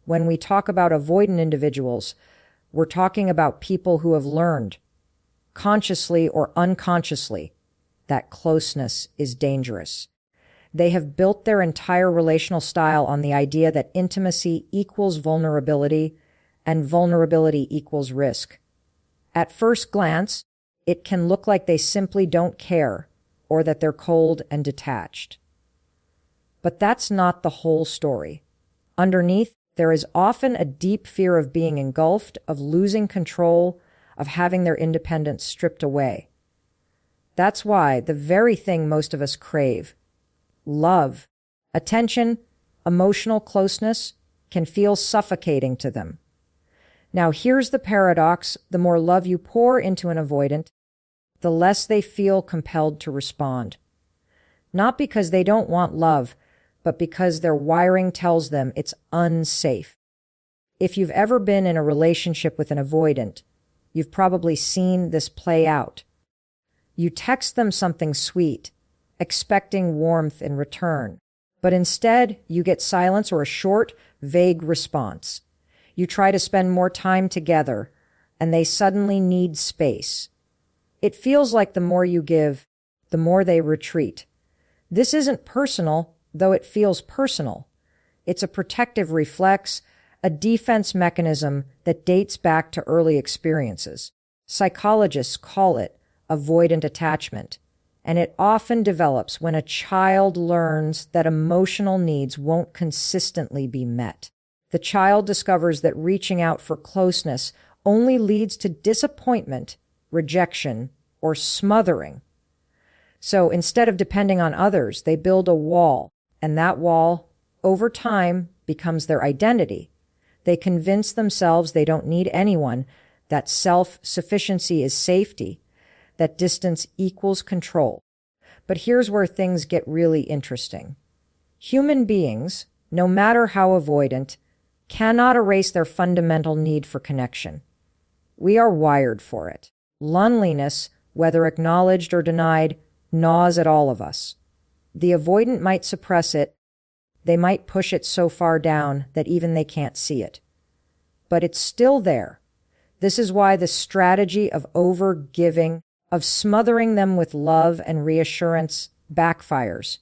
When we talk about avoidant individuals, we're talking about people who have learned, consciously or unconsciously, that closeness is dangerous. They have built their entire relational style on the idea that intimacy equals vulnerability and vulnerability equals risk. At first glance, it can look like they simply don't care or that they're cold and detached. But that's not the whole story. Underneath, there is often a deep fear of being engulfed, of losing control, of having their independence stripped away. That's why the very thing most of us crave, love, attention, emotional closeness, can feel suffocating to them. Now here's the paradox: the more love you pour into an avoidant, the less they feel compelled to respond. Not because they don't want love, but because their wiring tells them it's unsafe. If you've ever been in a relationship with an avoidant, you've probably seen this play out. You text them something sweet, expecting warmth in return, but instead you get silence or a short, vague response. You try to spend more time together, and they suddenly need space. It feels like the more you give, the more they retreat. This isn't personal, though it feels personal. It's a protective reflex, a defense mechanism that dates back to early experiences. Psychologists call it avoidant attachment, and it often develops when a child learns that emotional needs won't consistently be met. The child discovers that reaching out for closeness only leads to disappointment, rejection, or smothering. So instead of depending on others, they build a wall, and that wall, over time, becomes their identity. They convince themselves they don't need anyone, that self-sufficiency is safety, that distance equals control. But here's where things get really interesting. Human beings, no matter how avoidant, cannot erase their fundamental need for connection. We are wired for it. Loneliness, whether acknowledged or denied, gnaws at all of us. The avoidant might suppress it. They might push it so far down that even they can't see it. But it's still there. This is why the strategy of overgiving, of smothering them with love and reassurance, backfires.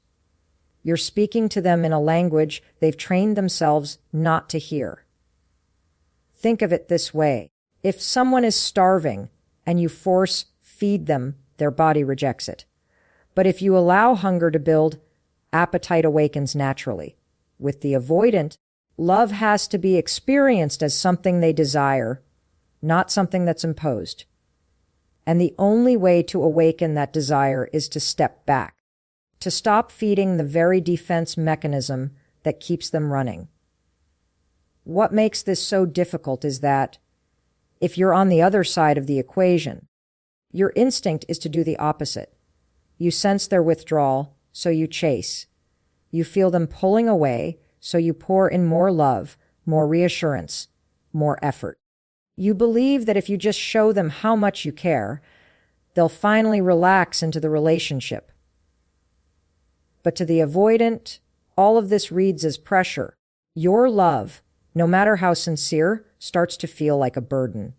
You're speaking to them in a language they've trained themselves not to hear. Think of it this way. If someone is starving and you force feed them, their body rejects it. But if you allow hunger to build, appetite awakens naturally. With the avoidant, love has to be experienced as something they desire, not something that's imposed. And the only way to awaken that desire is to step back, to stop feeding the very defense mechanism that keeps them running. What makes this so difficult is that if you're on the other side of the equation, your instinct is to do the opposite. You sense their withdrawal, so you chase. You feel them pulling away, so you pour in more love, more reassurance, more effort. You believe that if you just show them how much you care, they'll finally relax into the relationship. But to the avoidant, all of this reads as pressure. Your love, no matter how sincere, starts to feel like a burden.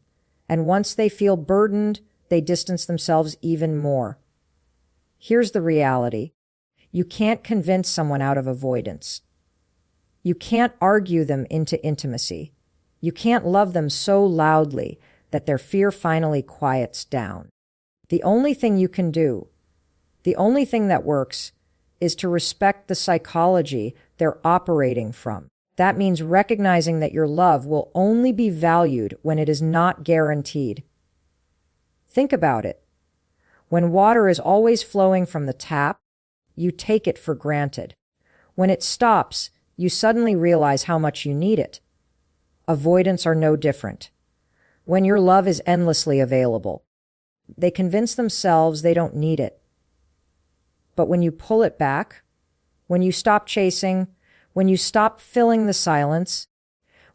And once they feel burdened, they distance themselves even more. Here's the reality. You can't convince someone out of avoidance. You can't argue them into intimacy. You can't love them so loudly that their fear finally quiets down. The only thing you can do, the only thing that works, is to respect the psychology they're operating from. That means recognizing that your love will only be valued when it is not guaranteed. Think about it. When water is always flowing from the tap, you take it for granted. When it stops, you suddenly realize how much you need it. Avoidants are no different. When your love is endlessly available, they convince themselves they don't need it. But when you pull it back, when you stop chasing, when you stop filling the silence,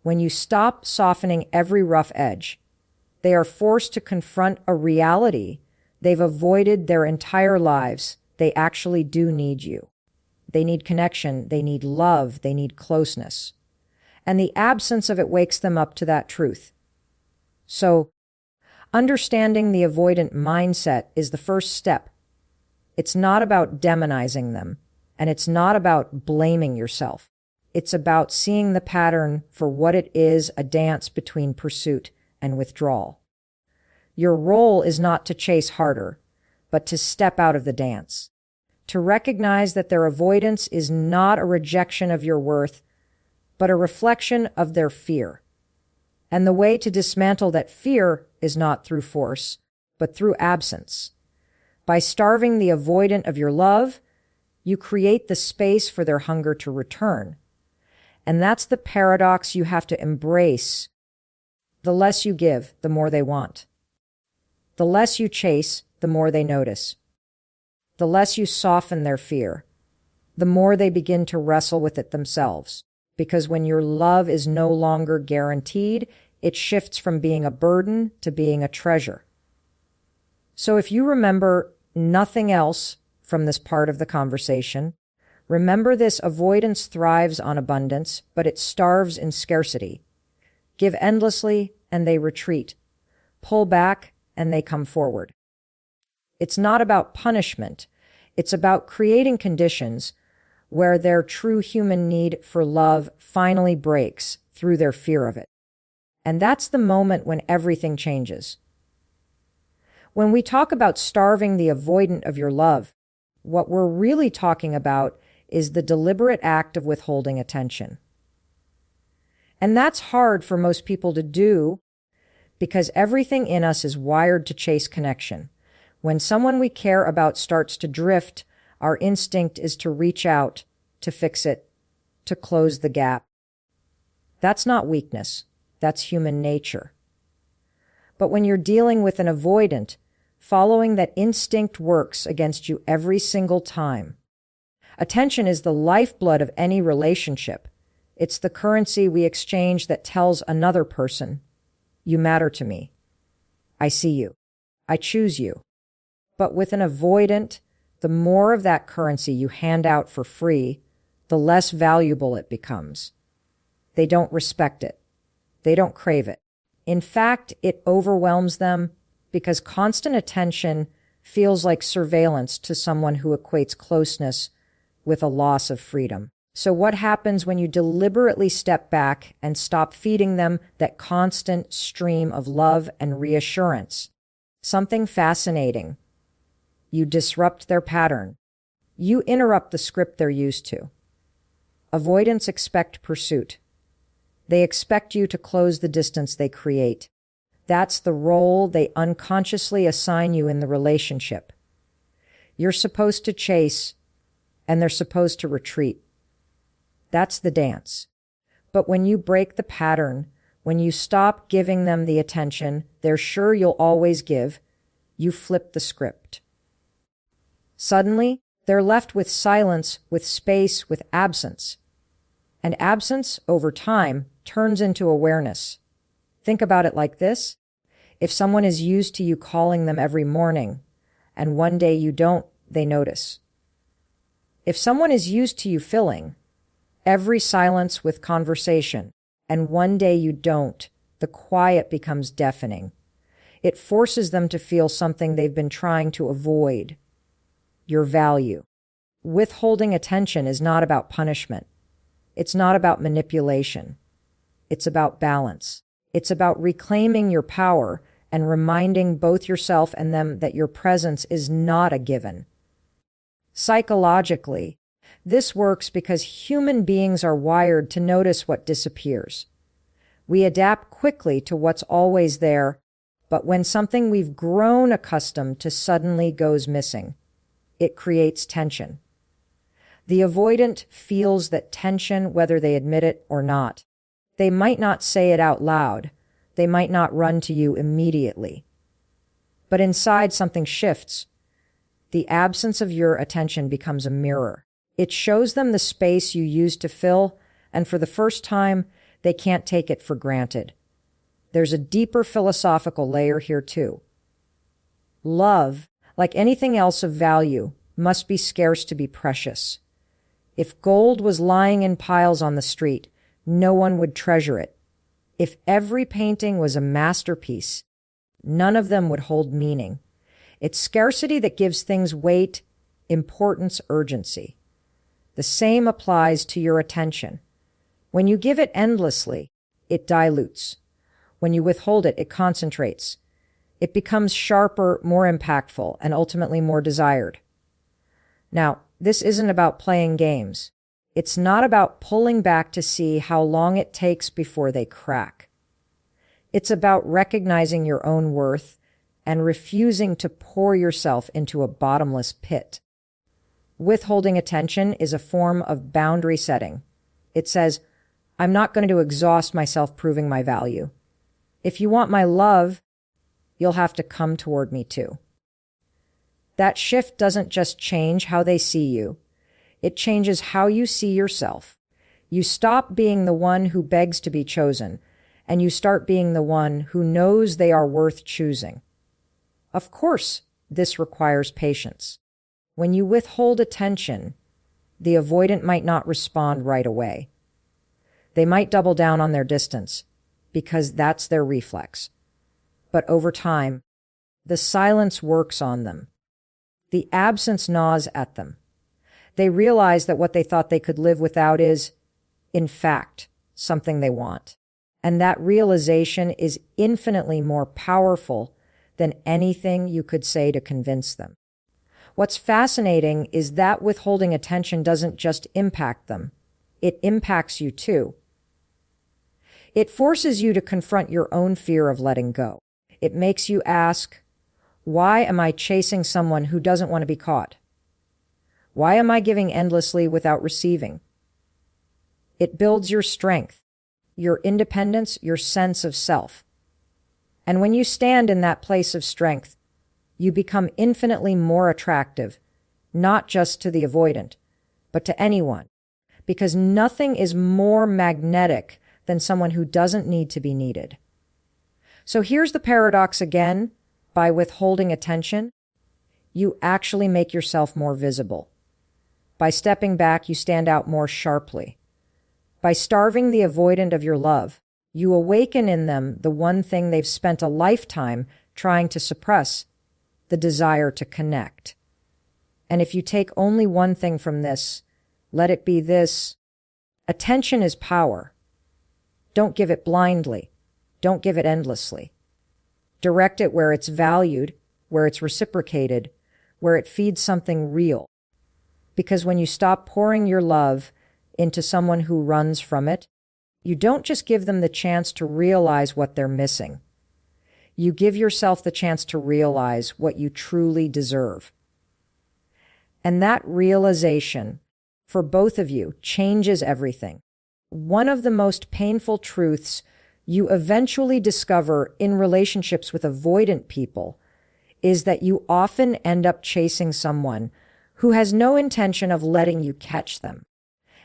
when you stop softening every rough edge, they are forced to confront a reality they've avoided their entire lives. They actually do need you. They need connection. They need love. They need closeness. and the absence of it wakes them up to that truth. So, understanding the avoidant mindset is the first step. It's not about demonizing them, and it's not about blaming yourself. It's about seeing the pattern for what it is, a dance between pursuit and withdrawal. Your role is not to chase harder, but to step out of the dance. To recognize that their avoidance is not a rejection of your worth, but a reflection of their fear. And the way to dismantle that fear is not through force, but through absence. By starving the avoidant of your love, you create the space for their hunger to return. And that's the paradox you have to embrace. The less you give, the more they want. The less you chase, the more they notice. The less you soften their fear, the more they begin to wrestle with it themselves. Because when your love is no longer guaranteed, it shifts from being a burden to being a treasure. So if you remember nothing else from this part of the conversation, remember this: avoidance thrives on abundance, but it starves in scarcity. Give endlessly, and they retreat. Pull back, and they come forward. It's not about punishment. It's about creating conditions where their true human need for love finally breaks through their fear of it. And that's the moment when everything changes. When we talk about starving the avoidant of your love, what we're really talking about is the deliberate act of withholding attention. And that's hard for most people to do because everything in us is wired to chase connection. When someone we care about starts to drift, our instinct is to reach out, to fix it, to close the gap. That's not weakness. That's human nature. But when you're dealing with an avoidant, following that instinct works against you every single time. Attention is the lifeblood of any relationship. It's the currency we exchange that tells another person, "You matter to me. I see you. I choose you." But with an avoidant, the more of that currency you hand out for free, the less valuable it becomes. They don't respect it. They don't crave it. In fact, it overwhelms them because constant attention feels like surveillance to someone who equates closeness with a loss of freedom. So what happens when you deliberately step back and stop feeding them that constant stream of love and reassurance? Something fascinating. You disrupt their pattern. You interrupt the script they're used to. Avoidants expect pursuit. They expect you to close the distance they create. That's the role they unconsciously assign you in the relationship. You're supposed to chase, and they're supposed to retreat. That's the dance. But when you break the pattern, when you stop giving them the attention they're sure you'll always give, you flip the script. Suddenly, they're left with silence, with space, with absence. And absence, over time, turns into awareness. Think about it like this. If someone is used to you calling them every morning, and one day you don't, they notice. If someone is used to you filling every silence with conversation, and one day you don't, the quiet becomes deafening. It forces them to feel something they've been trying to avoid: your value. Withholding attention is not about punishment. It's not about manipulation. It's about balance. It's about reclaiming your power and reminding both yourself and them that your presence is not a given. Psychologically, this works because human beings are wired to notice what disappears. We adapt quickly to what's always there, but when something we've grown accustomed to suddenly goes missing, it creates tension. The avoidant feels that tension whether they admit it or not. They might not say it out loud. They might not run to you immediately. But inside something shifts. The absence of your attention becomes a mirror. It shows them the space you used to fill, and for the first time, they can't take it for granted. There's a deeper philosophical layer here too. Love, like anything else of value, must be scarce to be precious. If gold was lying in piles on the street, no one would treasure it. If every painting was a masterpiece, none of them would hold meaning. It's scarcity that gives things weight, importance, urgency. The same applies to your attention. When you give it endlessly, it dilutes. When you withhold it, it concentrates. It becomes sharper, more impactful, and ultimately more desired. Now, this isn't about playing games. It's not about pulling back to see how long it takes before they crack. It's about recognizing your own worth and refusing to pour yourself into a bottomless pit. Withholding attention is a form of boundary setting. It says, I'm not going to exhaust myself proving my value. If you want my love, you'll have to come toward me too. That shift doesn't just change how they see you. It changes how you see yourself. You stop being the one who begs to be chosen, and you start being the one who knows they are worth choosing. Of course, this requires patience. When you withhold attention, the avoidant might not respond right away. They might double down on their distance, because that's their reflex. But over time, the silence works on them. The absence gnaws at them. They realize that what they thought they could live without is, in fact, something they want. And that realization is infinitely more powerful than anything you could say to convince them. What's fascinating is that withholding attention doesn't just impact them. It impacts you too. It forces you to confront your own fear of letting go. It makes you ask, why am I chasing someone who doesn't want to be caught? Why am I giving endlessly without receiving? It builds your strength, your independence, your sense of self. And when you stand in that place of strength, you become infinitely more attractive, not just to the avoidant, but to anyone, because nothing is more magnetic than someone who doesn't need to be needed. So here's the paradox again. By withholding attention, you actually make yourself more visible. By stepping back, you stand out more sharply. By starving the avoidant of your love, you awaken in them the one thing they've spent a lifetime trying to suppress, the desire to connect. And if you take only one thing from this, let it be this: attention is power. Don't give it blindly. Don't give it endlessly. Direct it where it's valued, where it's reciprocated, where it feeds something real. Because when you stop pouring your love into someone who runs from it, you don't just give them the chance to realize what they're missing. You give yourself the chance to realize what you truly deserve. And that realization, for both of you, changes everything. One of the most painful truths you eventually discover in relationships with avoidant people is that you often end up chasing someone who has no intention of letting you catch them.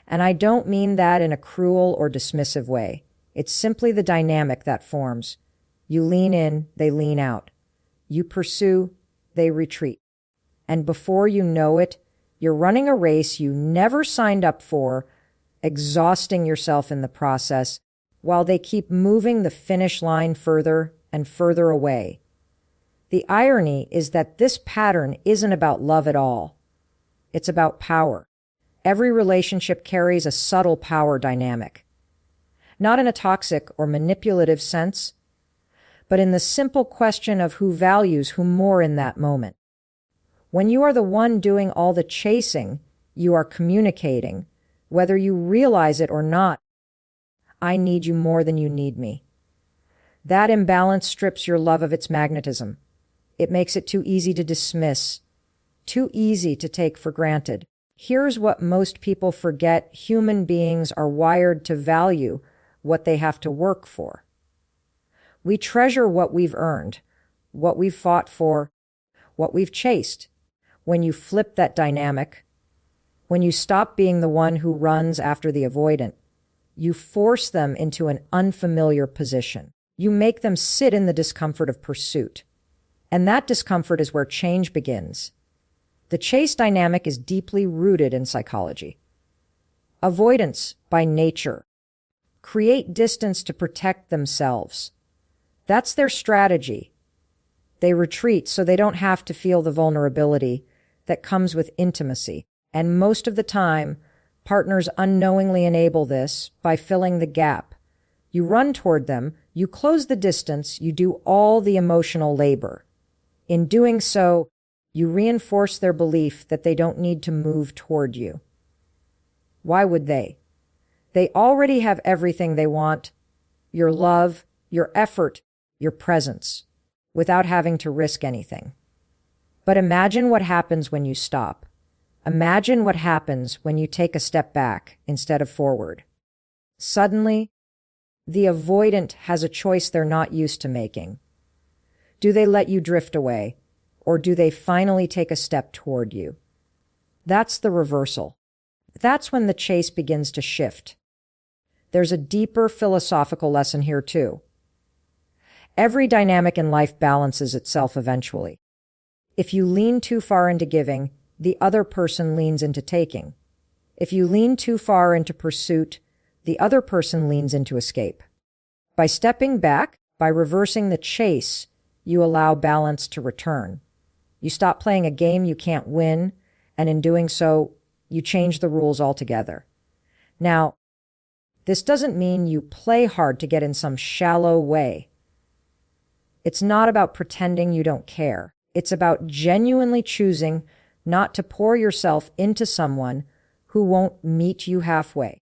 And I don't mean that in a cruel or dismissive way. It's simply the dynamic that forms. You lean in, they lean out. You pursue, they retreat. And before you know it, you're running a race you never signed up for, exhausting yourself in the process, while they keep moving the finish line further and further away. The irony is that this pattern isn't about love at all. It's about power. Every relationship carries a subtle power dynamic. Not in a toxic or manipulative sense, but in the simple question of who values whom more in that moment. When you are the one doing all the chasing, you are communicating, whether you realize it or not. I need you more than you need me. That imbalance strips your love of its magnetism. It makes it too easy to dismiss, too easy to take for granted. Here's what most people forget: human beings are wired to value what they have to work for. We treasure what we've earned, what we've fought for, what we've chased. When you flip that dynamic, when you stop being the one who runs after the avoidant, you force them into an unfamiliar position. You make them sit in the discomfort of pursuit. And that discomfort is where change begins. The chase dynamic is deeply rooted in psychology. Avoidants, by nature, create distance to protect themselves. That's their strategy. They retreat so they don't have to feel the vulnerability that comes with intimacy. And most of the time, partners unknowingly enable this by filling the gap. You run toward them, you close the distance, you do all the emotional labor. In doing so, you reinforce their belief that they don't need to move toward you. Why would they? They already have everything they want: your love, your effort, your presence, without having to risk anything. But imagine what happens when you stop. Imagine what happens when you take a step back instead of forward. Suddenly, the avoidant has a choice they're not used to making. Do they let you drift away, or do they finally take a step toward you? That's the reversal. That's when the chase begins to shift. There's a deeper philosophical lesson here, too. Every dynamic in life balances itself eventually. If you lean too far into giving, the other person leans into taking. If you lean too far into pursuit, the other person leans into escape. By stepping back, by reversing the chase, you allow balance to return. You stop playing a game you can't win, and in doing so, you change the rules altogether. Now, this doesn't mean you play hard to get in some shallow way. It's not about pretending you don't care. It's about genuinely choosing not to pour yourself into someone who won't meet you halfway.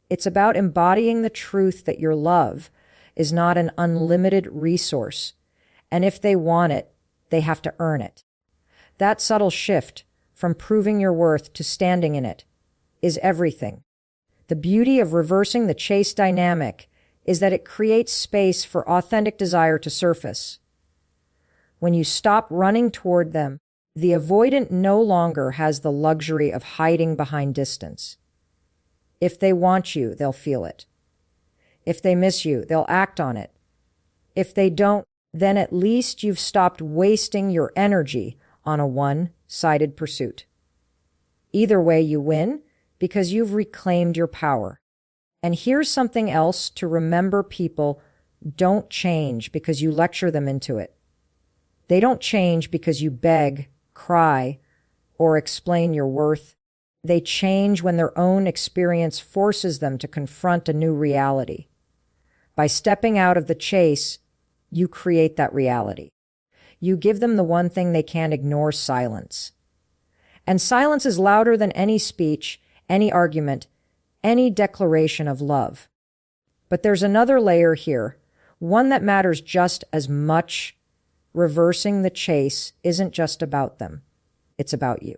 It's about embodying the truth that your love is not an unlimited resource, and if they want it, they have to earn it. That subtle shift from proving your worth to standing in it is everything. The beauty of reversing the chase dynamic is that it creates space for authentic desire to surface. When you stop running toward them, the avoidant no longer has the luxury of hiding behind distance. If they want you, they'll feel it. If they miss you, they'll act on it. If they don't, then at least you've stopped wasting your energy on a one-sided pursuit. Either way, you win because you've reclaimed your power. And here's something else to remember: people don't change because you lecture them into it. They don't change because you beg, cry, or explain your worth. They change when their own experience forces them to confront a new reality. By stepping out of the chase, you create that reality. You give them the one thing they can't ignore: silence. And silence is louder than any speech, any argument, any declaration of love. But there's another layer here, one that matters just as much. Reversing the chase isn't just about them. It's about you.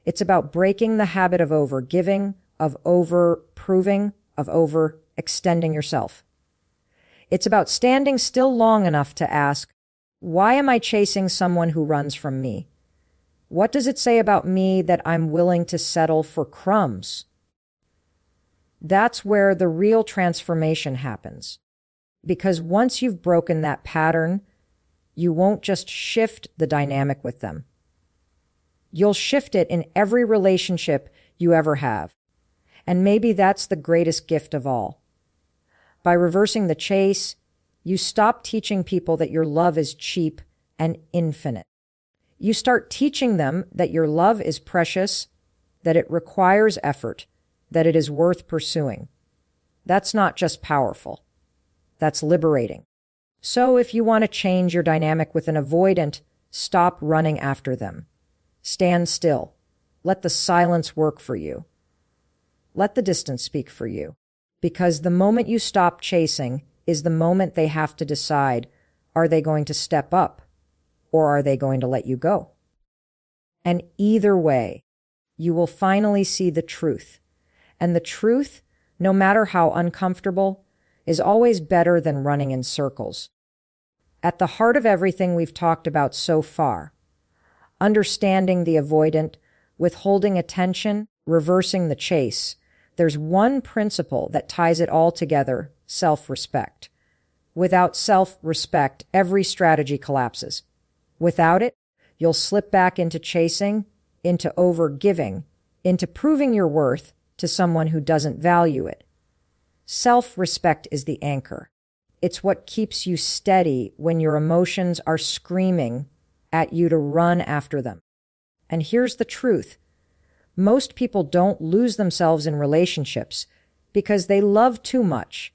It's about breaking the habit of overgiving, of over-proving, of over-extending yourself. It's about standing still long enough to ask, why am I chasing someone who runs from me? What does it say about me that I'm willing to settle for crumbs? That's where the real transformation happens. Because once you've broken that pattern, you won't just shift the dynamic with them. You'll shift it in every relationship you ever have. And maybe that's the greatest gift of all. By reversing the chase, you stop teaching people that your love is cheap and infinite. You start teaching them that your love is precious, that it requires effort, that it is worth pursuing. That's not just powerful. That's liberating. So if you want to change your dynamic with an avoidant, stop running after them. Stand still. Let the silence work for you. Let the distance speak for you. Because the moment you stop chasing is the moment they have to decide, are they going to step up or are they going to let you go? And either way, you will finally see the truth. And the truth, no matter how uncomfortable, is always better than running in circles. At the heart of everything we've talked about so far, understanding the avoidant, withholding attention, reversing the chase, there's one principle that ties it all together: self-respect. Without self-respect, every strategy collapses. Without it, you'll slip back into chasing, into overgiving, into proving your worth to someone who doesn't value it. Self-respect is the anchor. It's what keeps you steady when your emotions are screaming at you to run after them. And here's the truth. Most people don't lose themselves in relationships because they love too much.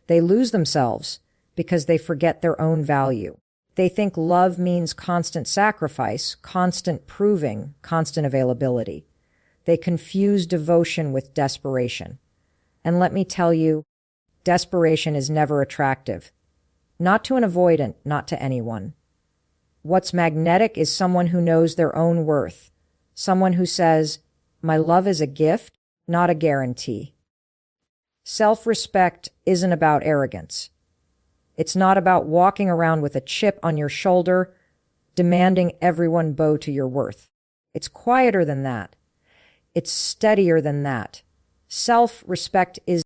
They lose themselves because they forget their own value. They think love means constant sacrifice, constant proving, constant availability. They confuse devotion with desperation. And let me tell you, desperation is never attractive. Not to an avoidant, not to anyone. What's magnetic is someone who knows their own worth. Someone who says, my love is a gift, not a guarantee. Self-respect isn't about arrogance. It's not about walking around with a chip on your shoulder, demanding everyone bow to your worth. It's quieter than that. It's steadier than that. Self-respect is